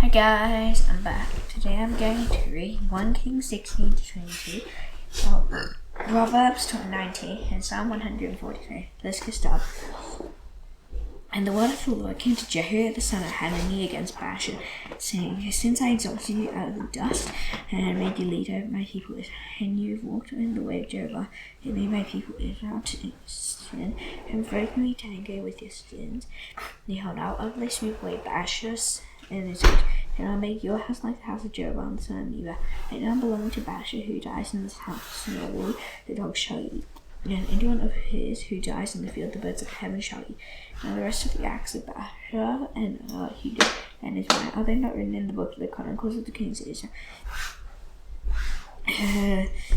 Hi guys, I'm back. Today I'm going to read 1 Kings 16 to 22, Proverbs 90, and Psalm 143. Let's get started. And the word of the Lord came to Jehu the son of Hanani against Baasha, saying, Since I exalted you out of the dust, and made you leader of my people Israel, and you have walked in the way of Jehovah, and made my people Israel to sin, and provoked me to anger with your sins, behold, I will utterly sweep away Baasha and his house, and I'll make your house like the house of Jeroboam the son of Nebat. It now belonging to Baasha who dies in this house, nor the dogs shall eat. And anyone of his who dies in the field, the birds of heaven shall eat. Now the rest of the acts of Baasha and he did, and his might, are they not written in the book of the Chronicles of the Kings of Israel?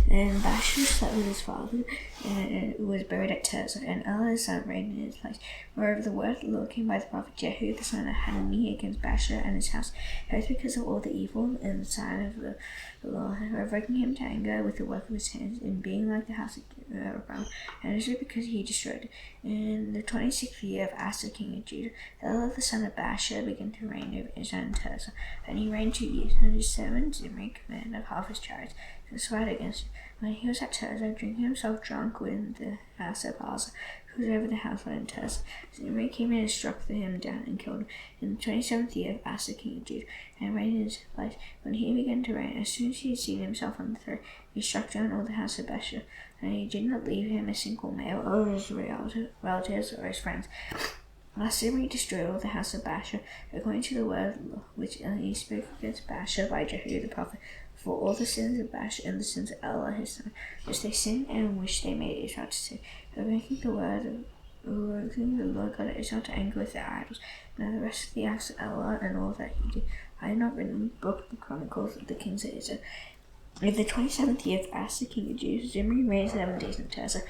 And Baasha slept with his father, and was buried at Tirzah, and Elah his son reigned in his place. Moreover, the word of the Lord came by the prophet Jehu the son of Hanani against Baasha and his house, both because of all the evil in the sight of the Lord, provoking him to anger with the work of his hands, and being like the house of Jeroboam, and also because he destroyed it. In the 26th year of Asa king of Judah, Elah the son of Baasha began to reign over Israel and Tirzah, and he reigned 2 years, and his servant Zimri commanded of half his chariots, and swore against him. When he was at Tirzah, drinking himself drunk with the house of Asa, who was over the household in Tirzah, Zimri came in and struck him down and killed him in the 27th year of Asa king of Judah, and reigned in his place. When he began to reign, as soon as he had seated himself on the throne, he struck down all the house of Baasha, and he did not leave him a single male, or his relatives, or his friends. Last Zimri destroyed all the house of Baasha, according to the word which he spoke against Baasha by Jehu the prophet, for all the sins of Baasha and the sins of Elah his son, which they sinned and which they made Israel to sin, of making the Lord God of Israel to anger with their idols. Now the rest of the acts of Elah and all that he did, I have not written in the book of the Chronicles of the Kings of Israel. In the 27th year of Asa king of Judah, Zimri reigned 7 days in Tirzah.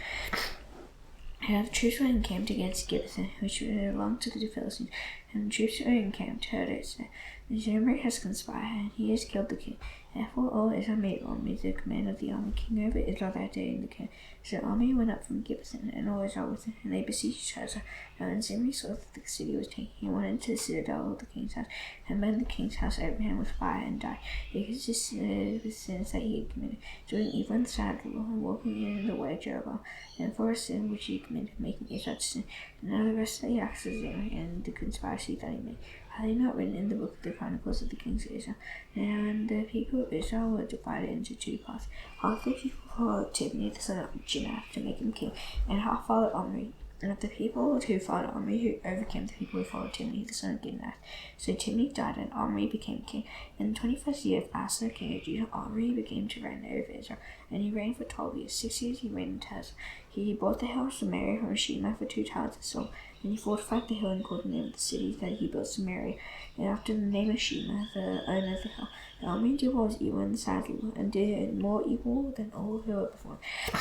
And the troops were encamped against Gibbethon, which belonged to the Philistines, and the troops who were encamped heard it say, Zimri has conspired, and he has killed the king. Therefore all Israel made army the command of the army king over Israel that day in the camp. So the army went up from Gibbethon, and all Israel with it, and they besieged Tirzah. And when Zimri saw that the city was taken, he went into the citadel of the king's house, and burned the king's house over him with fire, and died, because of the sins that he had committed, doing evil in the sight of the Lord, and walking in the way of Jeroboam, and for a sin which he committed, making Israel to sin. And now the rest of the acts of Zimri, and the conspiracy that he made, are they not written in the book of the Chronicles of the Kings of Israel? Now when the people of Israel were divided into 2 parts, half the people followed Tibni the son of Jun to make him king, and half followed Omri. And of the people who followed Omri, who overcame the people who followed Tibni the son of Ginath. So Tibni died, and Omri became king. In the 21st year of Asa king of Judah, Omri began to reign over Israel, and he reigned for 12 years. 6 years he reigned in Tirzah. He bought the hill of Samaria from Shema for 2 talents of silver, and he fortified the hill and called the name of the city that he built Samaria, and after the name of Shema, the owner of the hill. And Omri did what was evil in the sight of the Lord, and did more evil than all who were before him.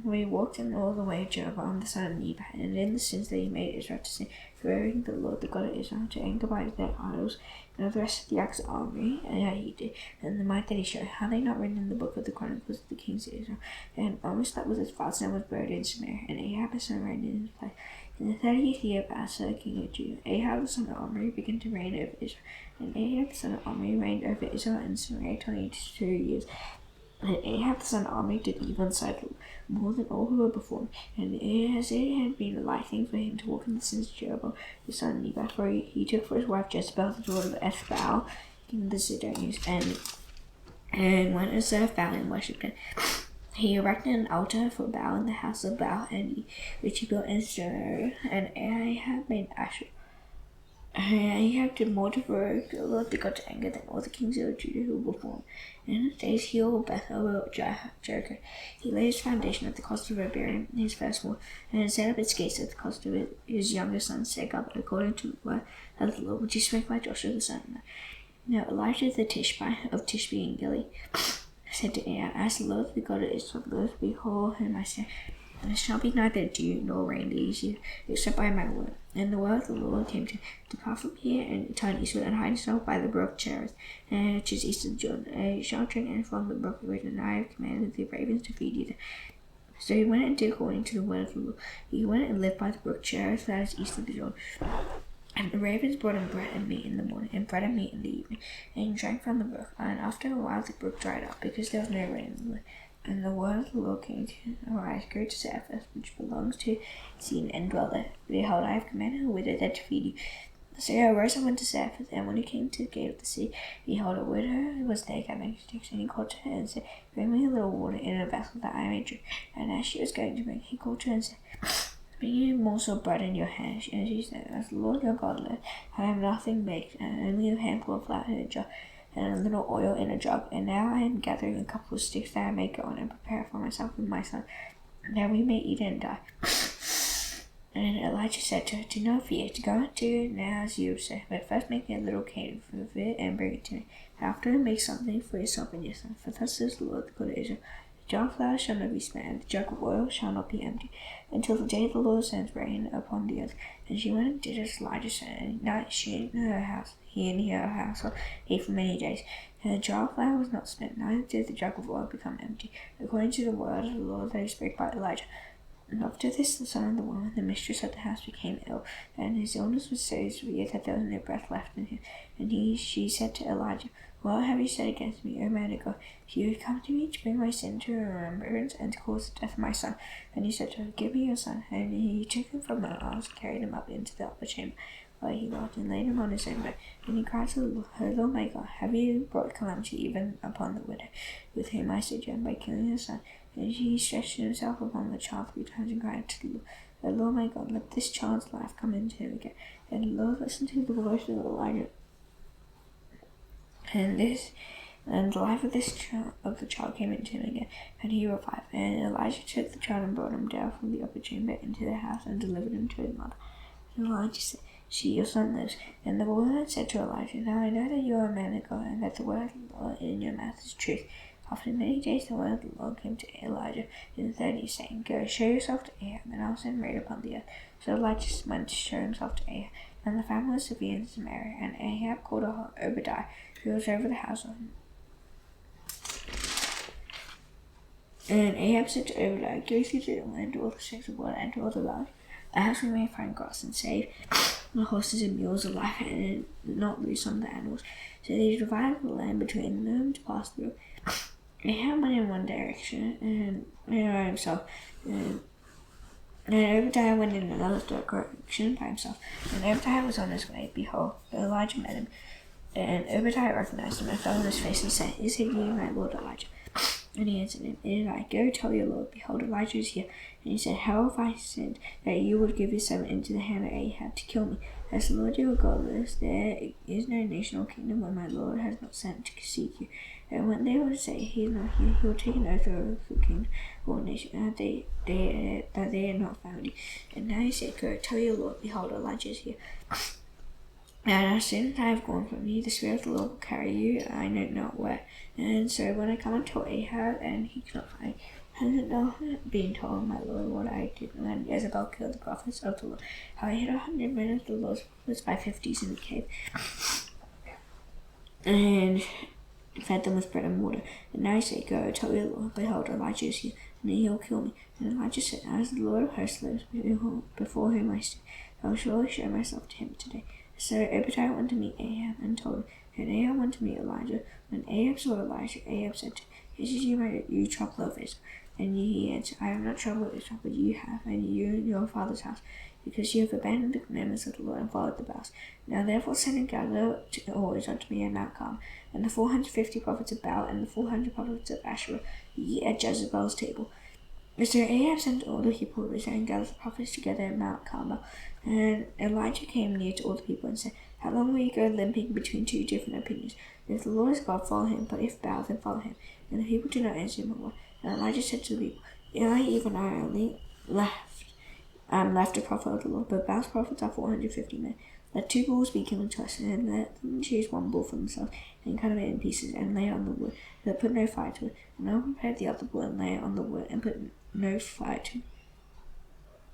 We walked in all the way of Jeroboam the son of Nebat, and in the sins that he made Israel to sin, fearing the Lord the God of Israel, to anger by their idols, and of the rest of the acts of Omri, and that he did, and the might that he showed, how they not written in the book of the Chronicles of the Kings of Israel. And Omri slept with his father and was buried in Samaria, and Ahab his son reigned in his place. In the 30th year of Asa king of Judah, Ahab the son of Omri began to reign over Israel, and Ahab the son of Omri reigned over Israel and Samaria 22 years. And Ahab the son of Omri did evil in the sight of the Lord, more than all who were before him. And as it had been a light thing for him to walk in the sins of Jeroboam the son of Nebat, for he took for his wife Jezebel the daughter of Ethbaal, king of the Sidonians, and went and served Baal and worshipped him. He erected an altar for Baal in the house of Baal, which he built in Samaria, and Ahab made Asherah. Ahab did more to provoke the Lord the God to anger than all the kings of Judah who were before him. In the days he built Bethel built Jericho. He laid his foundation at the cost of Rehoboam, his firstborn, and set up its gates at the cost of his younger son Segub, according to the word of the Lord, which he spake by Joshua the son of Nun. Now Elijah the Tishbite of Tishbe in Gilead said to Ahab, As the Lord the God of Israel liveth, behold whom I stand, and it shall be neither dew nor rain these years, except by my word. And the word of the Lord came to him, Depart from here, and turn eastward, and hide yourself by the brook Cherith, which is east of Jun. And you shall drink and from the brook which I have commanded the ravens to feed you there. So he went and did according to the word of the Lord. He went and lived by the brook Cherith, that is east of the Jordan. And the ravens brought him bread and meat in the morning, and bread and meat in the evening. And he drank from the brook. And after a while the brook dried up, because there was no rain in the land. And the word of the Lord came to Arise, go to Zarephath, which belongs to Zin, and dwell there. Behold, I have commanded a widow there to feed you. So he arose and went to Zarephath, and when he came to the gate of the city, behold, a widow was there gathering sticks, and he called to her and said, Bring me a little water in a vessel that I may drink. And as she was going to bring, he called to her and said, Bring you a morsel of bread in your hand. And she said, As the Lord your God lives, I have nothing baked, and only a handful of flour in a jar, and a little oil in a jug. And now I am gathering a couple of sticks that I may go on and prepare for myself and my son, that we may eat and die. And Elijah said to her, Do not fear, to go and do it now as you have said, but first make a little cake of it and bring it to me. After make something for yourself and your son. For thus says the Lord, the God of Israel, the jar of flour shall not be spent, and the jug of oil shall not be empty, until the day the Lord sends rain upon the earth. And she went and did as Elijah said, and at night she and her house, he and her household ate for many days. And the jar of flour was not spent, neither did the jug of oil become empty, according to the word of the Lord that he spoke by Elijah. And after this, the son of the woman, the mistress of the house, became ill, and his illness was so severe that there was no breath left in him. And she said to Elijah, What have you said against me, O man of God? If you had come to me to bring my sin to remembrance and to cause the death of my son. And he said to her, Give me your son. And he took him from her arms and carried him up into the upper chamber where he dwelt, and laid him on his own bed. And he cried to her, Lord my God, have you brought calamity even upon the widow with whom I sojourn by killing her son? And he stretched himself upon the child 3 times and cried to the Lord my God, let this child's life come into him again. And the Lord listened to the voice of Elijah. And the life of the child came into him again, and he revived. And Elijah took the child and brought him down from the upper chamber into the house and delivered him to his mother. And Elijah said, See, your son lives. And the woman said to Elijah, Now I know that you are a man of God, and that the word of the Lord in your mouth is truth. After many days the word of the Lord came to Elijah in the 30th, saying, Go, show yourself to Ahab, and I will send rain upon the earth. So Elijah went to show himself to Ahab, and the family was severe in Samaria. And Ahab called Obadiah, who was over the household. And Ahab said to Obadiah, Go through the land to all the streams of water and to all the large. Perhaps we may find grass and save the horses and mules alive and not lose some of the animals. So they divided the land between them to pass through. Ahab went in one direction and by himself, and Obadiah went in another direction by himself. And Obadiah was on his way. Behold, Elijah met him. And Obadiah recognized him and fell on his face and said, Is it you, my lord Elijah? And he answered him, It is I. Go tell your lord, behold, Elijah is here. And he said, How have I sinned, that you would give your servant into the hand of Ahab to kill me? As the Lord your God lives, there is no nation or kingdom where my lord has not sent to seek you. And when they will say, He is not here, he will take an oath over the kingdom or nation, that they are not found you. And now he said, Go tell your lord, behold, Elijah is here. And as soon as I have gone from you, the Spirit of the Lord will carry you, I know not where. And so when I come and tell Ahab, and he cannot find, has it not been told, my lord, what I did when Jezebel killed the prophets of the Lord? How I hid 100 men of the Lord's prophets by 50s in the cave, and fed them with bread and water. And now I say, Go, tell your Lord, behold, Elijah is here, and he will kill me. And Elijah said, As the Lord of hosts lives, before whom I stand, I will surely show myself to him today. So Obadiah went to meet Ahab and told him, and Ahab went to meet Elijah. When Ahab saw Elijah, Ahab said to him, Is it you trouble of Israel? And he answered, I have not troubled Israel, but you have, and you and your father's house, because you have abandoned the commandments of the Lord and followed the Baals. Now therefore send and gather always unto me at Mount Carmel, and the 450 prophets of Baal, and the 400 prophets of Asherah, ye at Jezebel's table. And so Ahab sent all the people of Israel and gathered the prophets together at Mount Carmel. And Elijah came near to all the people and said, How long will you go limping between 2 different opinions? If the Lord is God, follow him, but if Baal, then follow him. And the people did not answer him a word. And Elijah said to the people, Even I only left a prophet of the Lord, but Baal's prophets are 450 men. Let 2 bulls be given to us, and let them choose 1 bull for themselves, and cut it in pieces, and lay it on the wood, but put no fire to it. And I will prepare the other bull, and lay it on the wood, and put no fire to it.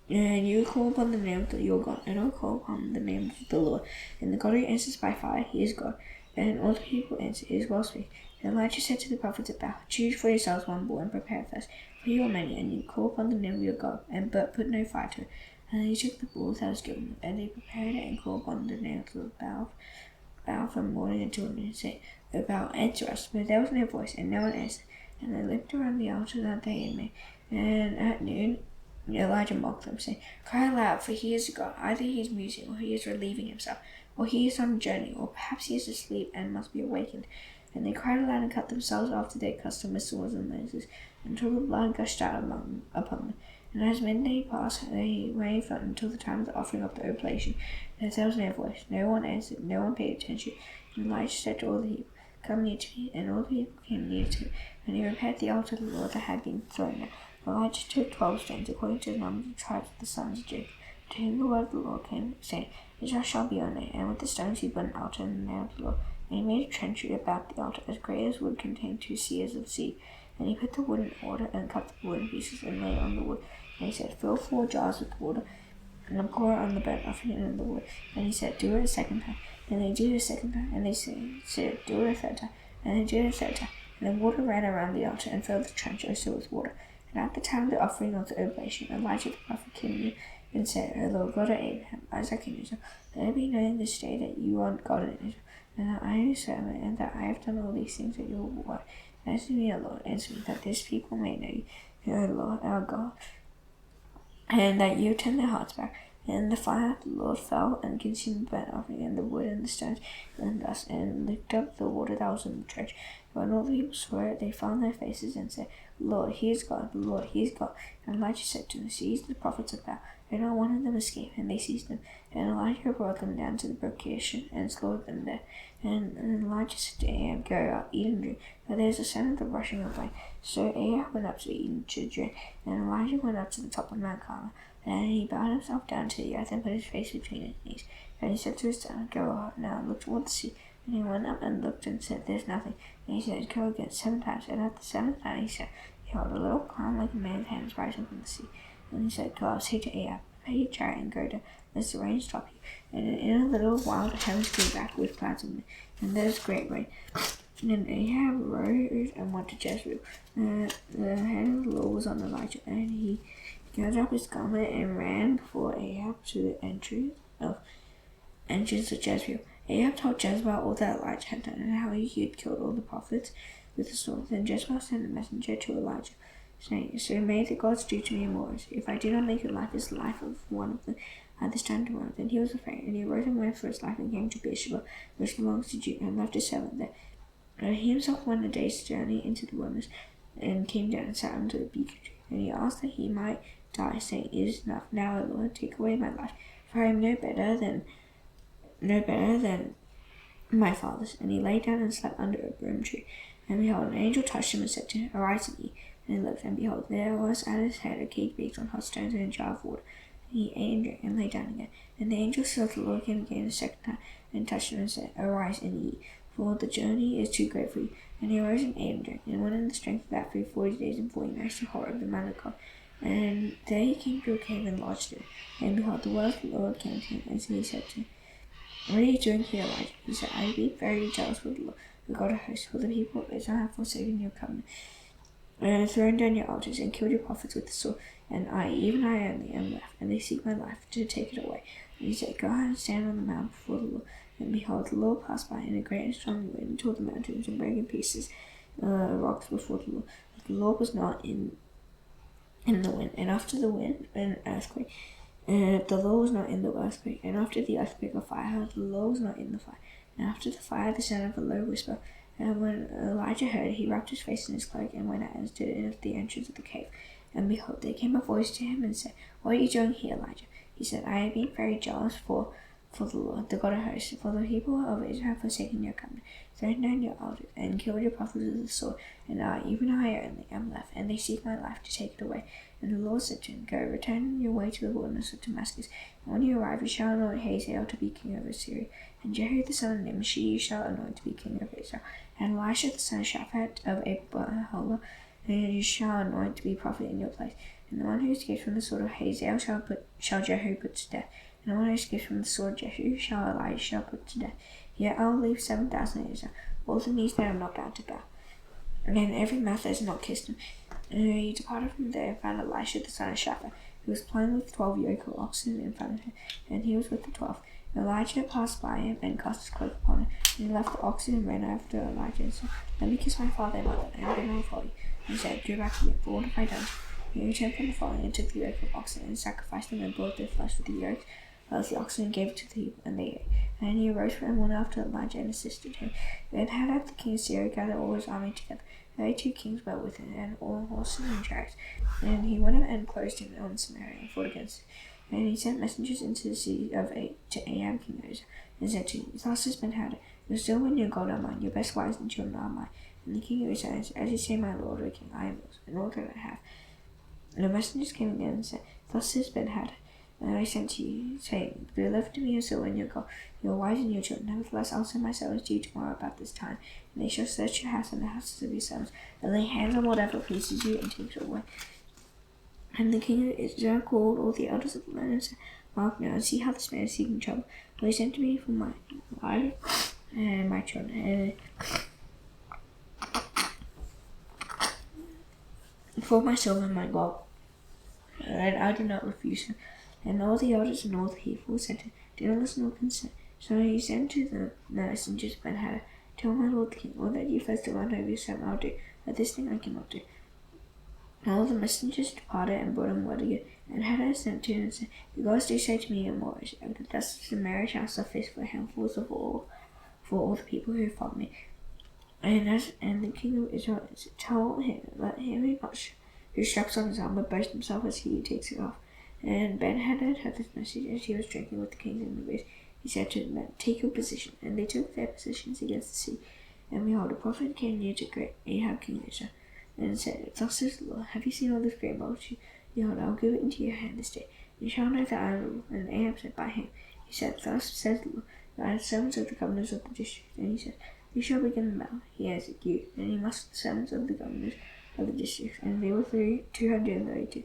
And you will call upon the name of your God, and I will call upon the name of the Lord. And the God who answers by fire, he is God. And all the people answered, It is well spoken. And Elijah said to the prophets of Baal, Choose for yourselves 1 bull, and prepare first, for you are many, and you call upon the name of your God, but put no fire to it. And they took the bull that was given them, and they prepared it and called upon the name of the bow from morning until noon, and said, O bow, answer us. But there was no voice, and no one answered. And they looked around the altar that they had made, and at noon Elijah mocked them, saying, Cry aloud, for he is a God. Either he is musing, or he is relieving himself, or he is on a journey, or perhaps he is asleep and must be awakened. And they cried aloud and cut themselves after their custom with swords and lances, until the blood gushed out upon them. And as midday passed, they raved until the time of the offering of the oblation. And there was no voice, no one answered, no one paid attention. And Elijah said to all the people, Come near to me. And all the people came near to him. And he repaired the altar of the Lord that had been thrown down. Elijah took 12 stones, according to the number of the tribes of the sons of Jacob, to whom the word of the Lord came, saying, Israel shall be your name. And with the stones he built an altar in the name of the Lord. And he made a trench about the altar, as great as would contain 2 seahs of seed. And he put the wood in order, and cut the wood in pieces, and laid it on the wood. And he said, Fill 4 jars with water, and pour it on the burnt offering and the wood. And he said, Do it a second time. And they did it a second time. And they said, Do it a third time. And they did it a third time. And the water ran around the altar, and filled the trench also with water. And at the time of the offering of the oblation, Elijah the prophet came near, and said, O Lord God of Abraham, Isaac, and Israel, let it be known this day that you are God in Israel, and that I am your servant, and that I have done all these things at your word. Answer me, O Lord, answer me, that this people may know you, O Lord, our God, and that you turn their hearts back. And the fire of the Lord fell and consumed the burnt offering, and the wood, and the stones, and the dust, and licked up the water that was in the trench. When all the people saw it, they fell on their faces and said, Lord, he is God, Lord, he is God. And Elijah said to them, Seize the prophets of Baal. And not one of them escaped, and they seized them. And Elijah brought them down to the brook Kishon, and slaughtered them there. And Elijah said to Ahab, Go out, eat and drink, for there is a sound of the rushing of rain. So Ahab went up to eat and to drink, and Elijah went up to the top of Mount Carmel. And he bowed himself down to the earth, and put his face between his knees. And he said to his son, Go out now, look toward the sea. And he went up and looked, and said, There's nothing. And he said, Go again 7 times. And at the 7th time he said, Behold, a little cloud like a man's hands rising from the sea. And he said, Go out, say to Ahab, Prepare your chariot and go down, lest the rain stop you. And in a little while the heavens came back with clouds and wind, and there was great rain. And Ahab rose and went to Jezreel. The hand of the Lord was on Elijah, and he gathered up his garment and ran before Ahab to the entrance of Jezreel. Ahab told Jezebel all that Elijah had done, and how he had killed all the prophets with the sword. Then Jezebel sent a messenger to Elijah, saying, So may the gods do to me more, if I do not make your life as the life of one of them at this time tomorrow. Then he was afraid, and he arose and went for his life, and came to Beersheba, which belongs to Judah, and left his servant there. And he himself went a day's journey into the wilderness, and came down and sat under the beech tree. And he asked that he might die, saying, It is enough now, O Lord, take away my life, for I am no better than my fathers. And he lay down and slept under a broom tree. And behold, an angel touched him and said to him, Arise and eat. And he looked, and behold, there was at his head a cake baked on hot stones and a jar of water. And he ate and drank, and lay down again. And the angel of the Lord came again a second time, and touched him and said, Arise and eat, for the journey is too great for you. And he arose and ate and drank, and went in the strength of that food 40 days and 40 nights to Horeb, the mount of God. And there he came to a cave and lodged in it. And behold, the word of the Lord came to him, and so he said to him, What are you doing here, Elijah? He said, I have been very jealous with the Lord, the God of hosts, for the people of Israel have forsaken your covenant, and have thrown down your altars, and killed your prophets with the sword. And I, even I only, am left, and they seek my life to take it away. And he said, Go out and stand on the mount before the Lord. And behold, the Lord passed by in a great and strong wind toward the mountains, and brake in pieces rocks before the Lord. But the Lord was not in the wind, and after the wind, an earthquake. And the Lord was not in the earthquake, and after the earthquake a fire. The Lord was not in the fire, and after the fire the sound of a low whisper. And when Elijah heard it, he wrapped his face in his cloak, and went out and stood at the entrance of the cave. And behold, there came a voice to him and said, What are you doing here, Elijah? He said, I have been very jealous for the Lord, the God of hosts, for the people of Israel have forsaken your covenant, thrown down your altars, and killed your prophets with the sword. And I, even I only, am left, and they seek my life to take it away. And the Lord said to him, Go, return your way to the wilderness of Damascus. And when you arrive, you shall anoint Hazael to be king over Syria, and Jehu the son of Nimshi you shall anoint to be king over Israel, and Elisha the son of Shaphat of Abel you shall anoint to be prophet in your place. And the one who escapes from the sword of Hazael shall Jehu put to death, and the one who escapes from the sword of Jehu shall Elisha put to death. Yet I will leave 7,000 in Israel, all the knees that are not bound to bow, and every mouth that has not kissed him. And he departed from there and found Elisha the son of Shaphat, He was playing with 12 yoke of oxen in front of him, and he was with the 12. Elijah passed by him and cast his cloak upon him, and he left the oxen and ran after Elijah and said, "Let me kiss my father and mother, and then I will follow you." And he said, "Go back again, for what have I done?" He returned from the following and took the yoke of oxen and sacrificed them and boiled their flesh with the yoke of the oxen and gave it to the people, and they ate. And he arose and went after Elijah and assisted him. Then Hadad the king of Syria gathered all his army together. 32 kings went with him, and all horses and chariots. And he went up and closed in on Samaria and fought against it. And he sent messengers into the city to Ahab king of Israel, and said to him, "Thus has been had. Your silver and your gold are mine, your best wives and children are mine." And the king of Israel answered, "As you say, my lord, O king, I am yours, and all that I have." And the messengers came again and said, "Thus has been had. And I sent to you, saying, Deliver to me your silver and your gold, your wives and your children. Nevertheless, I'll send my servants to you tomorrow about this time, and they shall search your house and the houses of your servants, and lay hands on whatever pleases you, and take it away." And the king of Israel called all the elders of the land and said, "Mark now, and see how this man is seeking trouble. For he sent to me for my wife and my children, and for my silver and my gold. And I did not refuse him." And all the elders and all the people said to him, "Do not listen or consent." So he said to the messengers of Ben-Hadad, "Tell my lord the king, all that you first demand over your servant I'll do, but this thing I cannot do." And all the messengers departed and brought him word again. And Hadad sent to him and said, "The gods do say to me in more, that thus Samaria shall suffice for handfuls of all, for all the people who follow me." And the king of Israel said, "Tell him, let him who straps on his armor boast himself as he takes it off." And Ben-Hadad heard this message as he was drinking with the kings in the booth. He said to the men, "Take your position." And they took their positions against the sea. And behold, a prophet came near to great Ahab king of Israel, and said, "Thus says the Lord, have you seen all this great multitude? Behold, I will give it into your hand this day. You shall know that I am the Lord." And Ahab said, "By him." He said, "Thus says the Lord, that I am servants of the governors of the district." And he said, "Who shall begin the battle?" He answered, "You." And he mustered the servants of the governors of the districts, and they were 232.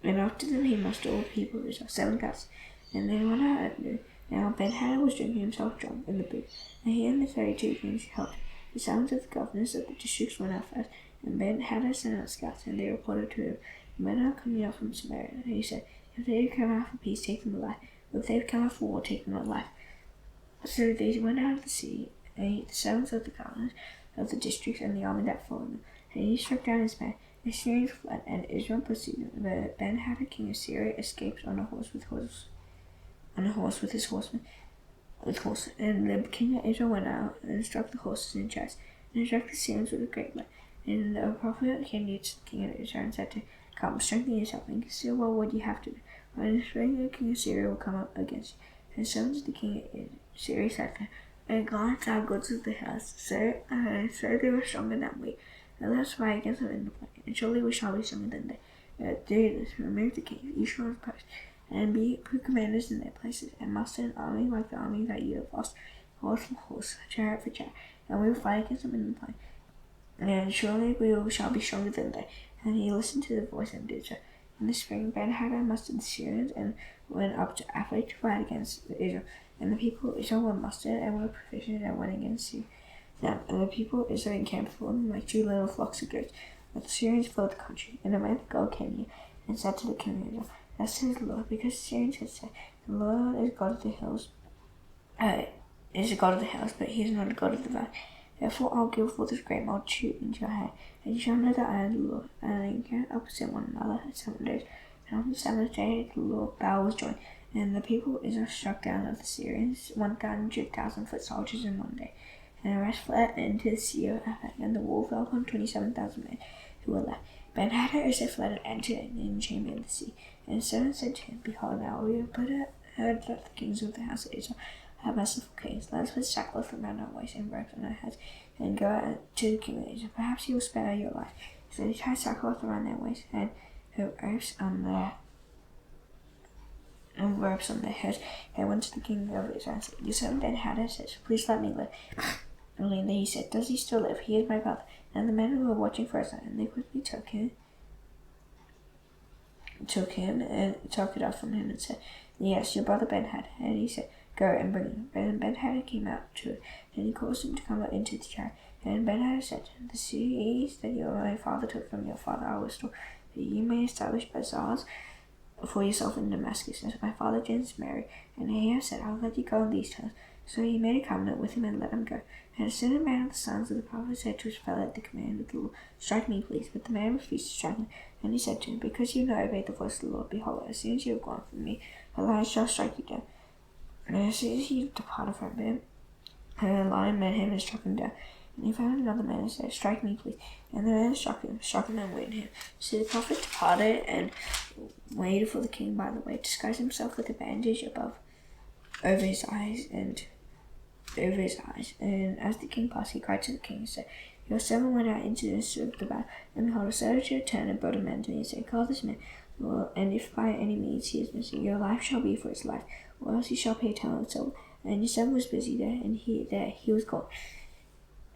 And after them he mustered all the people of Israel, 7,000. And they went out at noon. Now Ben-Hadad was drinking himself drunk in the booth, and he and the 32 kings helped him. The servants of the governors of the districts went out first, and Ben-Hadad sent out scouts, and they reported to him, "The men are coming out from Samaria." And he said, "If they have come out for peace, take them alive. But if they have come out for war, take them alive." So they went out of the city, and the servants of the governors of the districts and the army that followed them. And he struck down his men. The Syrians fled, and Israel pursued them. But Ben-Hadad king of Syria escaped on a horse with his horsemen. And the king of Israel went out and struck the horses and chariots, and struck the Syrians with a great blow. And the prophet came near to the king of Israel and said to him, "Come, strengthen yourself, and consider well what you have to do. For in the spring the king of Syria will come up against you." And the servants of the king of Syria said to him, "And God our gods of the house, so they were stronger than we. And let us fight against them in the plain, and surely we shall be stronger than they. Do this, remove the king of each one of post, and put commanders in their places, and muster an army like the army that you have lost, horse for horse, chariot for chariot, and we will fight against them in the plain. And surely we shall be stronger than they." And he listened to the voice and did so. In the spring, Ben-Hadad mustered the Syrians and went up to Aphek to fight against Israel. And the people of Israel were mustered and were proficient and went against you. And the people of Israel encamped before them like 2 little flocks of goats. But the Syrians filled the country. And a man of God came near and said to the king of Israel, "Thus says the Lord, because the Syrians had said, the Lord is God of the hills, is a God of the hills, but he is not a God of the valley. Therefore I'll give forth this great multitude into your hand, and you shall know that I am the Lord." And they encamped opposite one another 7 days. And on the 7th day the Lord battle was joined, and the people of Israel struck down of the Syrians 100,000 foot soldiers in 1 day. And the rest fled into the sea of Aphek, and the wall fell upon 27,000 men who were left. Ben-Hadad also fled and entered in the chamber of the sea. And his servants said to him, "Behold, now we have heard that the kings of the house of Israel are merciful kings. Let us put sackcloth around our waist and robes on our heads, and go out to the king of Israel. Perhaps he will spare your life." So they tied sackcloth around their waist and robes on their heads, and went to the king of Israel and said, "Your servant Ben-Hadad says, please let me live." And then he said, "Does he still live? He is my brother." And the men who were watching for his life, and they quickly took him and took it off from him and said, "Yes, your brother Ben-Hadad." And he said, "Go and bring him." And Ben-Hadad came out to it, and he caused him to come out into the chariot. And Ben-Hadad said to him, "The cities that my father took from your father I will restore, that you may establish bazaars for yourself in Damascus, as my father did in Samaria. And Ahab said, I will let you go in these terms. So he made a covenant with him and let him go. And a certain man of the sons of the prophet said to his fellow at the command of the Lord, Strike me, please. But the man refused to strike him. And he said to him, Because you have not obeyed the voice of the Lord, behold, as soon as you have gone from me, a lion shall strike you down. And as soon as he departed from him, a lion met him and struck him down. And he found another man and said, Strike me, please. And the man struck him and wounded him. So the prophet departed and waited for the king by the way, disguised himself with a bandage over his eyes. And as the king passed, he cried to the king and said, Your servant went out into the midst of the battle, and behold, a soldier turned and brought a man to me and said, Call this man, and if by any means he is missing, your life shall be for his life, or else you shall pay 10 silver. And your servant was busy there, and he was gone.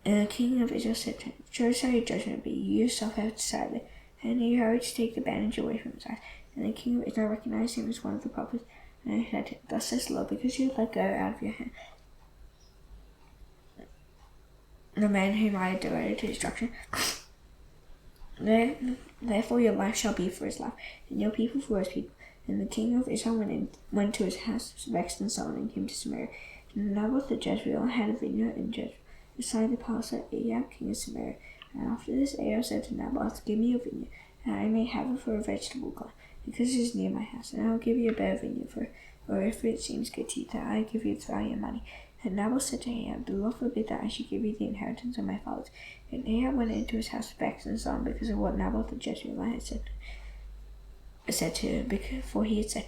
And the king of Israel said to him, Choose shall your judgment be, you yourself have decided it. And he hurried to take the bandage away from his eyes. And the king of Israel recognized him as one of the prophets, and he said, Thus says the Lord, because you have let go out of your hand the man whom I had devoted to destruction, therefore your life shall be for his life, and your people for his people. And the king of Israel went to his house, vexed and sullen, and came to Samaria. And Naboth the Jezreel had a vineyard in Jezreel, beside the palace of Ahab king of Samaria. And after this Ahab said to Naboth, Give me a vineyard, and I may have it for a vegetable garden, because it is near my house, and I will give you a better vineyard for it, or if it seems good to you, that I give you its value in money. And Naboth said to Ahab, The Lord forbid that I should give you the inheritance of my fathers. And Ahab went into his house vexed and sullen because of what Naboth the Jezreelite had said to him, for he had said,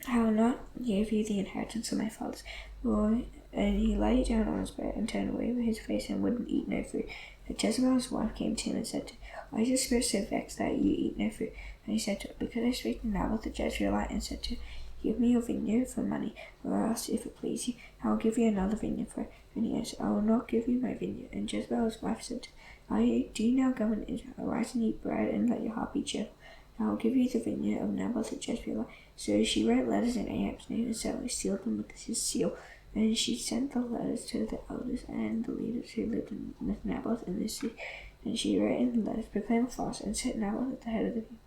I will not give you the inheritance of my fathers. And he lay down on his bed and turned away with his face and wouldn't eat no food. But Jezebel's wife came to him and said to him, Why is your spirit so vexed that you eat no food? And he said to her, Because I spake to Naboth the Jezreelite and said to her, Give me your vineyard for money, or else, if it please you, I will give you another vineyard for it. And he answered, I will not give you my vineyard. And Jezebel's wife said to him, Do you now govern Israel? Arise and eat bread, and let your heart be cheerful. I will give you the vineyard of Naboth the Jezreelite. So she wrote letters in Ahab's name, and Sally sealed them with his seal. And she sent the letters to the elders and the leaders who lived with Naboth in the city. And she wrote in the letters, Proclaim a fast, and set Naboth at the head of the people.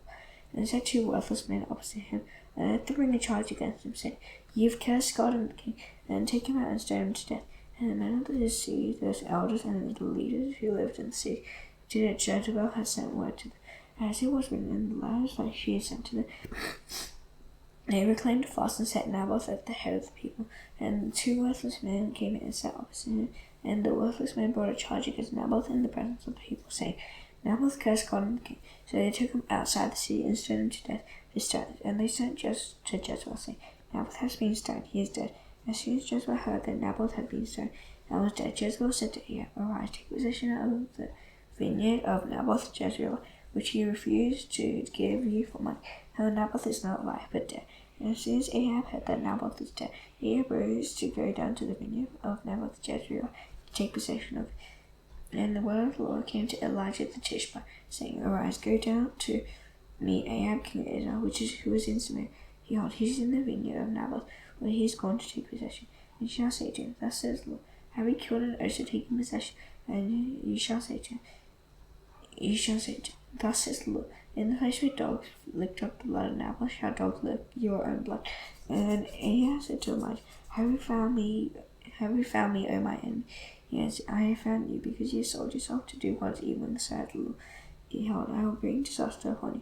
And set 2 worthless men opposite him, and let them bring a charge against him, saying, You have cursed God and the king, and take him out and stone him to death. And the men of the city, those elders and the leaders who lived in the city, did it. Jezebel had sent word to them, as it was written in the letters that she had sent to them. They proclaimed a fast and set Naboth at the head of the people. And the 2 worthless men came in and sat opposite him, and the worthless men brought a charge against Naboth in the presence of the people, saying, Naboth cursed God and the king. So they took him outside the city and stoned him to death with stones. And they sent to Jezebel, saying, Naboth has been stoned, he is dead. As soon as Jezebel heard that Naboth had been stoned and was dead, Jezebel said to Ahab, Arise, take possession of the vineyard of Naboth Jezreel, which he refused to give you for money. Now Naboth is not alive, but dead. And as soon as Ahab heard that Naboth is dead, Ahab rose to go down to the vineyard of Naboth Jezreel to take possession of it. And the word of the Lord came to Elijah the Tishbite, saying, Arise, go down to meet Ahab king of Israel, who is in Samaria. Behold, he is in the vineyard of Naboth, where he is gone to take possession. And you shall say to him, Thus says the Lord, Have we killed an ox to take possession? And you shall say to him, Thus says the Lord, In the place where dogs licked up the blood of Naboth, shall dogs lick your own blood. And Ahab said to Elijah, Have you found me, O my enemy? He answered, I have found you, because you sold yourself to do what is evil in the sight of the Lord. Behold, I will bring disaster upon you.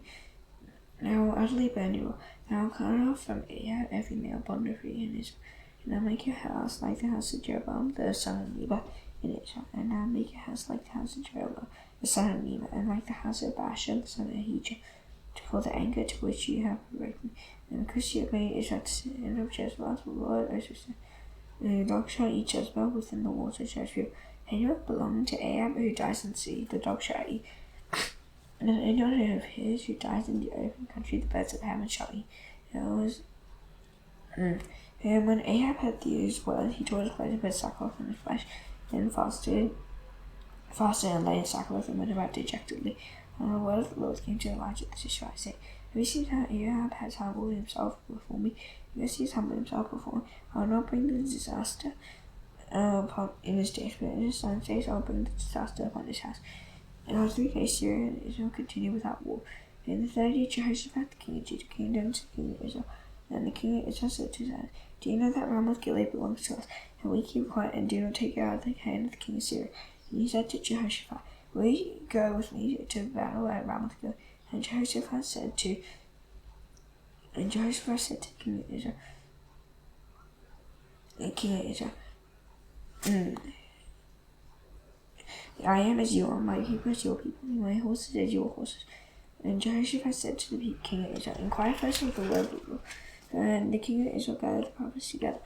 And I will utterly burn you all. And I will cut off from Ahab every male bond free in Israel. And I will make your house like the house of Jeroboam the son of Nebat in Israel. And I will make your house like the house of Jeroboam the son of Nebat, and like the house of Baasha the son of Ahijah, for the anger to which you have provoked me. And because you have made Israel to sin of Jezebel, the Lord also said, The dog shall eat Jezebel within the walls of Jezreel. Anyone belonging to Ahab who dies in the sea, the dog shall eat. And anyone of his who dies in the open country, the birds of heaven shall eat. And when Ahab had these words, he tore his clothes and put sackcloth on his flesh, and fasted and lay in sackcloth and went about dejectedly. And the word of the Lord came to Elijah the Tishbite, saying, Have you seen how Ahab has humbled himself before me? Because he has humbled himself before me, I will not bring the disaster upon in his days, but in his son's days I will bring the disaster upon his house. And on 3 days Syria and Israel continued without war. In the 3rd year, Jehoshaphat the king of Judah came down to the king of Israel. And the king of Israel said to Zan, do you know that Ramoth Gilead belongs to us? And we keep quiet and do not take it out of the hand of the king of Syria. And he said to Jehoshaphat, will you go with me to battle at Ramoth Gilead? And Jehoshaphat said to King of Israel, I am as you are, my people as your people, my horses as your horses. And Jehoshaphat said to the king of Israel, inquire first of the word of the Lord. And the king of Israel gathered the prophets together,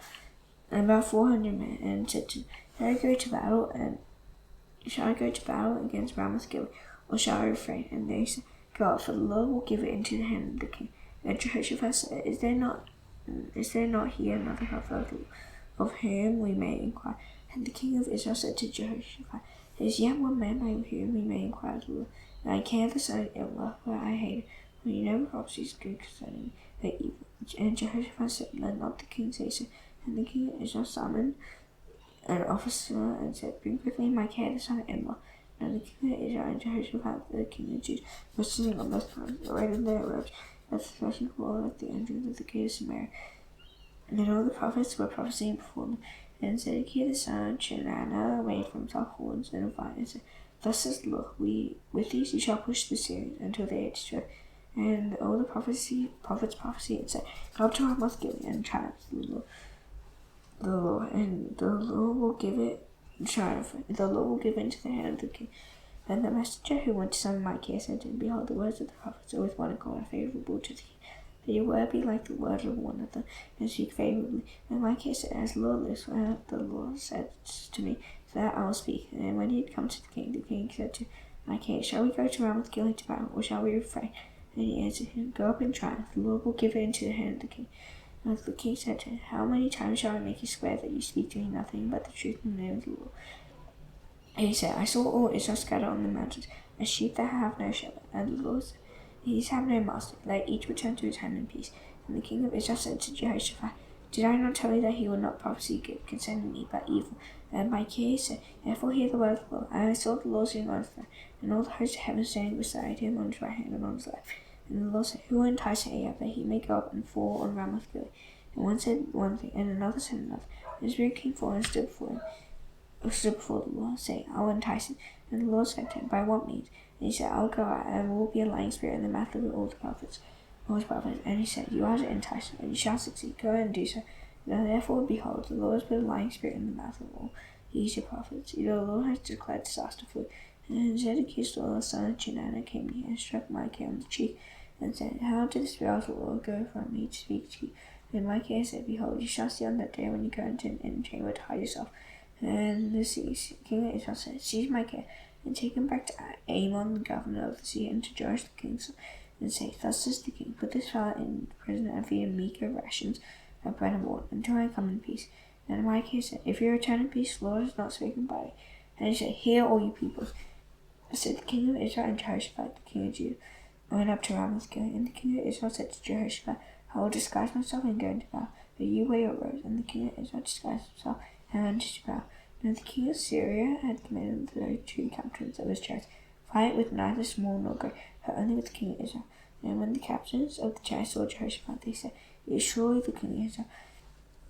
about 400 men, and said to them, shall I go to battle against Ramoth Gilead, or shall I refrain? And they said, go up, for the Lord will give it into the hand of the king. And Jehoshaphat said, is there not here another prophet of whom we may inquire? And the king of Israel said to Jehoshaphat, there is yet one man by whom we may inquire of the Lord. And I care the son of Imlah, but I hate him. For he never prophecies good concerning me, but evil. And Jehoshaphat said, let not the king say so. And the king of Israel summoned an officer and said, bring quickly Micaiah the son of Imlah. And the king of Israel and Jehoshaphat the king of Judah were sitting on their thrones, arrayed in their robes, at the threshing floor at the entrance of the gate of Samaria. And then all the prophets were prophesying before them. And Zedekiah the son of Chenaanah made for himself horns and a vine, and said, thus says the Lord, with these you shall push the Syrians until they are destroyed. And all the prophets prophesied and said, go up to Ramoth Gilead and triumph the Lord, and the Lord will give it into the hand of the king. Then the messenger who went to summon Micaiah said to him, behold, the words of the prophets are with one accord and favourable to the king. That your word be like the word of one of them, and speak favourably. And Micaiah said, as the Lord lives, the Lord said to me, that I will speak. And when he had come to the king said to Micaiah, shall we go to Ramoth Gilead to battle, or shall we refrain? And he answered him, go up and triumph, the Lord will give it into the hand of the king. And the king said to him, how many times shall I make you swear that you speak to me nothing but the truth in the name of the Lord? And he said, I saw all Israel scattered on the mountains, as sheep that have no shepherd. And the Lord said, these have no master, let each return to his hand in peace. And the king of Israel said to Jehoshaphat, did I not tell you that he would not prophesy good concerning me, but evil? And Micaiah said, therefore hear the word of the Lord. And I saw the Lord sitting on his throne, and all the hosts of heaven standing beside him on his right hand and on his left. And the Lord said, who will entice Ahab that he may go up and fall on Ramoth Gilead? And one said one thing, and another said another. And the Spirit came forward and stood before the Lord, saying, I will entice him. And the Lord said to him, by what means? And he said, I will go out, and will be a lying spirit in the mouth of all his prophets. And he said, you are to entice him, and you shall succeed. Go and do so. Now therefore, behold, the Lord has put a lying spirit in the mouth of all these your prophets. The Lord has declared disaster for you. And Zedekiah's daughter, the son of Chenaanah, came near and struck Micaiah on the cheek, and said, how did the Spirit of the Lord go from me to speak to you? And Micaiah said, behold, you shall see on that day when you go into an inner chamber to hide yourself. And the king of Israel said, seize Micaiah, and take him back to Amon, the governor of the sea, and to Joash the king's son, and say, thus says the king, put this fellow in prison and feed him meager rations of bread and water, until I come in peace. And Micaiah said, if you return in peace, the Lord has not spoken by me. And he said, hear all you peoples. Said the king of Israel and Jehoshaphat, the king of Judah, went up to Ramoth Gilead. And the king of Israel said to Jehoshaphat, I will disguise myself and go into battle, but you wear your robes. And the king of Israel disguised himself and went into battle. Now the king of Syria had commanded the 2 captains of his chariots, fight with neither small nor great, but only with the king of Israel. And when the captains of the chariots saw Jehoshaphat, they said, it is surely the king of Israel.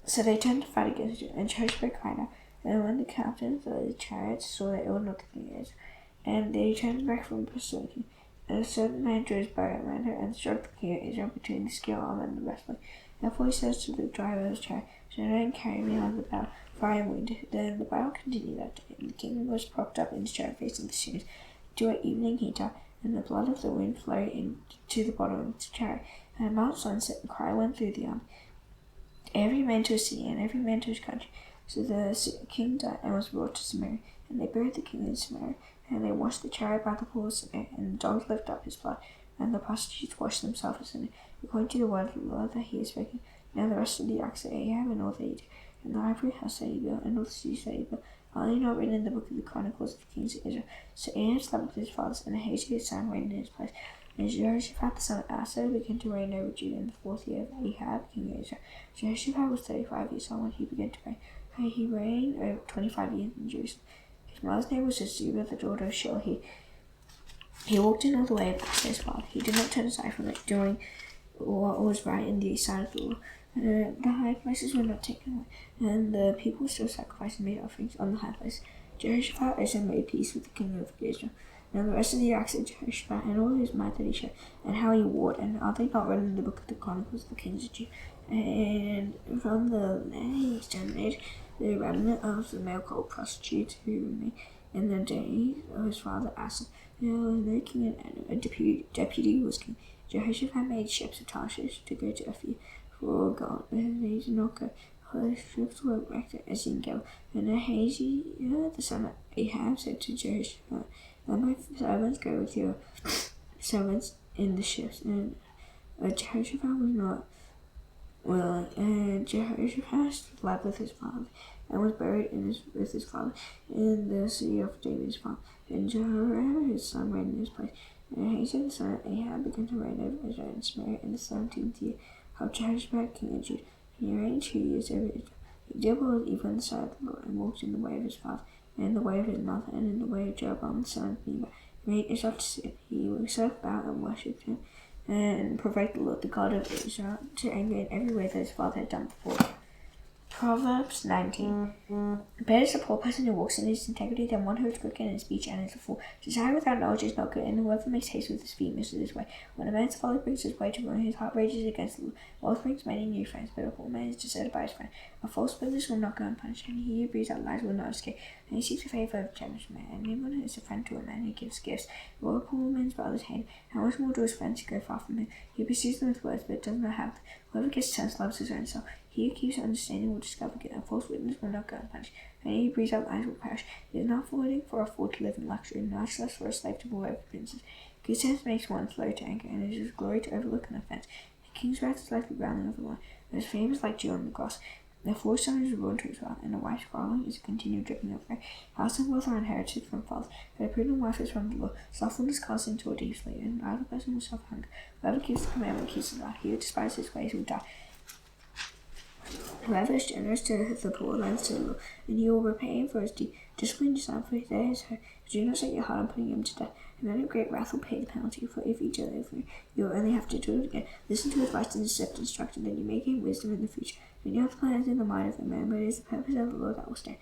So they turned to fight against him, and Jehoshaphat cried out. And when the captains of the chariots saw that it was not the king of Israel, and they turned back from pursuing him, and a certain man drew his bow at random and struck the king of Israel between the scale arm and the breastplate. Therefore he says to the driver of his chariot, don't carry me on the battle, for I am wounded. Then the battle continued that day, and the king was propped up in his chariot facing the Syrians. Toward evening he died, and the blood of the wound flowed into the bottom of the chariot. And about sunset a cry went through the army, every man to his city, and every man to his country. So the king died and was brought to Samaria, and they buried the king in Samaria. And they washed the chariot by the pool of Samaria, and the dogs licked up his blood, and the prostitutes washed themselves in it, according to the word of the Lord that he has spoken. Now the rest of the acts of Ahab and all that he did, and the ivory house that he built, and all the cities that he built, are they not written in the book of the Chronicles of the kings of Israel? So Ahab slept with his fathers, and Ahaziah his son reigned in his place. And Jehoshaphat the son of Asa began to reign over Judah in the 4th year of Ahab king of Israel. Jehoshaphat was 35 years old when he began to reign, and he reigned over 25 years in Jerusalem. His mother's name was Azubah, the daughter of Shilhi. He walked in all the way back to his father. He did not turn aside from it, doing what was right in the sight of the Lord. The high places were not taken away, and the people still sacrificed and made offerings on the high places. Jehoshaphat also made peace with the king of Israel. And the rest of the acts of Jehoshaphat, and all his might that he showed, and how he warred, and are they not written in the book of the Chronicles of the kings of Judah? And from the land he exterminated the remnant of the male called prostitutes who remained in the days of his father Asa. The king and a deputy was king. Jehoshaphat made ships of Tarshish to go to Ephi for God, but they did not go. The ships were wrecked at Ezingel, and Ahaziah the son of Ahab said to Jehoshaphat, "Let my servants go with your servants in the ships." And Jehoshaphat was not willing, and Jehoshaphat slept with his father, and was buried with his father in the city of David's father. And Jehoram his son reigned in his place. And Ahaziah the son of Ahab began to reign over Israel in Samaria in the 17th year of Jehoshaphat king of Judah. And he reigned 2 years over Israel. He did what was evil in the sight of the Lord, and walked in the way of his father, and in the way of his mother, and in the way of Jeroboam the son of Nebat. He made Israel to sin. He served Baal and worshipped him, and provoked the Lord, the God of Israel, to anger in every way that his father had done before. Proverbs 19. Better is a poor person who walks in his integrity than one who is quick in his speech and is a fool. Desire without knowledge is not good, and whoever makes haste with his feet misses his way. When a man's folly brings his way to ruin, his heart rages against the Lord. Wealth brings many new friends, but a poor man is deserted by his friend. A false witness will not go unpunished, and he who breathes out lies will not escape. And he seeks the favor of a generous man, and anyone who is a friend to a man who gives gifts. Will a poor man's brother's hand? How much more do his friends who go far from him? He pursues them with words, but does not have them. Whoever gets sense loves his own self. He who keeps understanding will discover good. A false witness will not go unpunished, and he who breathes out lies will perish. It is not fitting for a fool to live in luxury, much less for a slave to rule over princes. Good sense makes one slow to anger, and it is glory to overlook an offense. A king's wrath is like the grounding of the wine, and his fame is like dew on the grass. A fool's son is a ruin to his wealth, and a wife's quarreling is a continual dripping of rain. House and wealth are inherited from fathers, but a prudent wife is from the Lord. Slothfulness casts into a deep sleep, and an idle person will suffer hunger. Whoever keeps the commandment keeps the life. He who despises his ways will die. Whoever is generous to the poor lends to the Lord, and he will repay him for his deed. Discipline your son, for there is hope. Do not set your heart on putting him to death. A man of great wrath will pay the penalty, for if you deliver him, you will only have to do it again. Listen to advice and accept instruction, then you may gain wisdom in the future. Many are the plans in the mind of a man, but it is the purpose of the Lord that will stand.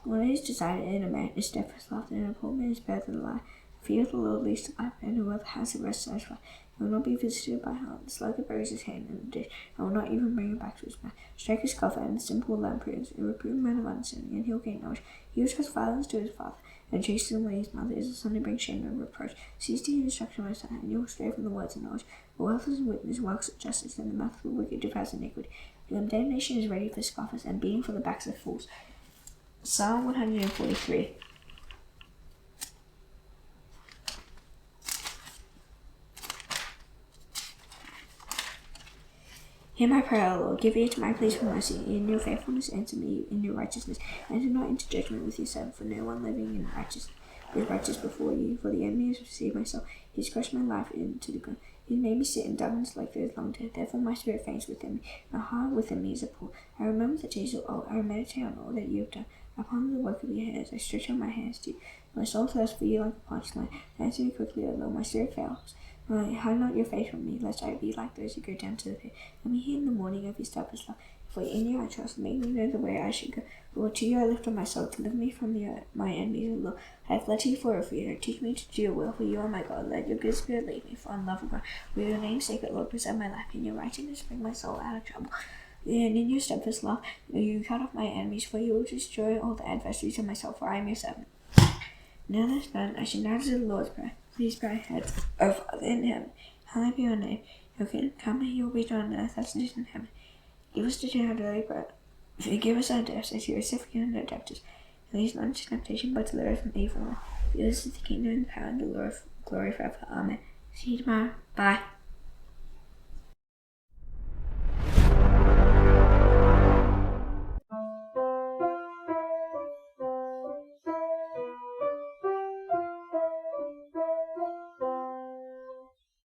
What is decided in a man is steadfast love, and a poor man is better than a lie. The fear of the Lord leads to life, and whoever has the rest satisfied. He will not be visited by harm. The sluggard buries his hand in the dish, and will not even bring it back to his mouth. Strike his scoffer, and the simple will learn prudence. A reproved man of understanding, and he will gain knowledge. He who shows violence to his father, and chases away his mother, is a son who brings shame and reproach. Seize to your instruction, my son, and you will stray from the words of knowledge. The wealth is a witness, works of justice, and the mouth of the wicked devours iniquity. The condemnation is ready for scoffers, and beating for the backs of fools. Psalm 143. Hear my prayer, O Lord. Give ear to my pleas for mercy. In your faithfulness answer me in your righteousness. And do not enter judgment with your servant, for no one living in righteousness is righteous before you. For the enemy has received my soul. He has crushed my life into the ground. He has made me sit in darkness like those long dead. Therefore my spirit faints within me. My heart within me is appalled. I remember the days of old. I meditate on all that you have done. I ponder the work of your hands. I stretch out my hands to you. My soul thirsts for you like a parched land. Answer me quickly, O Lord. My spirit fails. Hide not your face from me, lest I be like those who go down to the pit. Let me hear in the morning of your steadfast love. For in you I trust. Make me know the way I should go. For to you I lift up my soul. Deliver me from my enemies, O Lord. I have fled to you for a refuge. Teach me to do your will, for you are my God. Let your good spirit lead me, for unlovable ground. For your name's sake, O Lord, preserve my life. In your righteousness bring my soul out of trouble. And in your steadfast love, you cut off my enemies, for you will destroy all the adversaries of my soul, for I am your servant. Now that's done, I should now do the Lord's Prayer. Please pray ahead, O Father in heaven, hallowed be your name. Your kingdom come, and your will be done on earth as it is in heaven. Give us today our daily bread. Forgive us our debts, as you receive forgiven our debtors. And lead us not into temptation, but deliver us from evil. For yours is the kingdom and the power and the glory forever. Amen. See you tomorrow. Bye.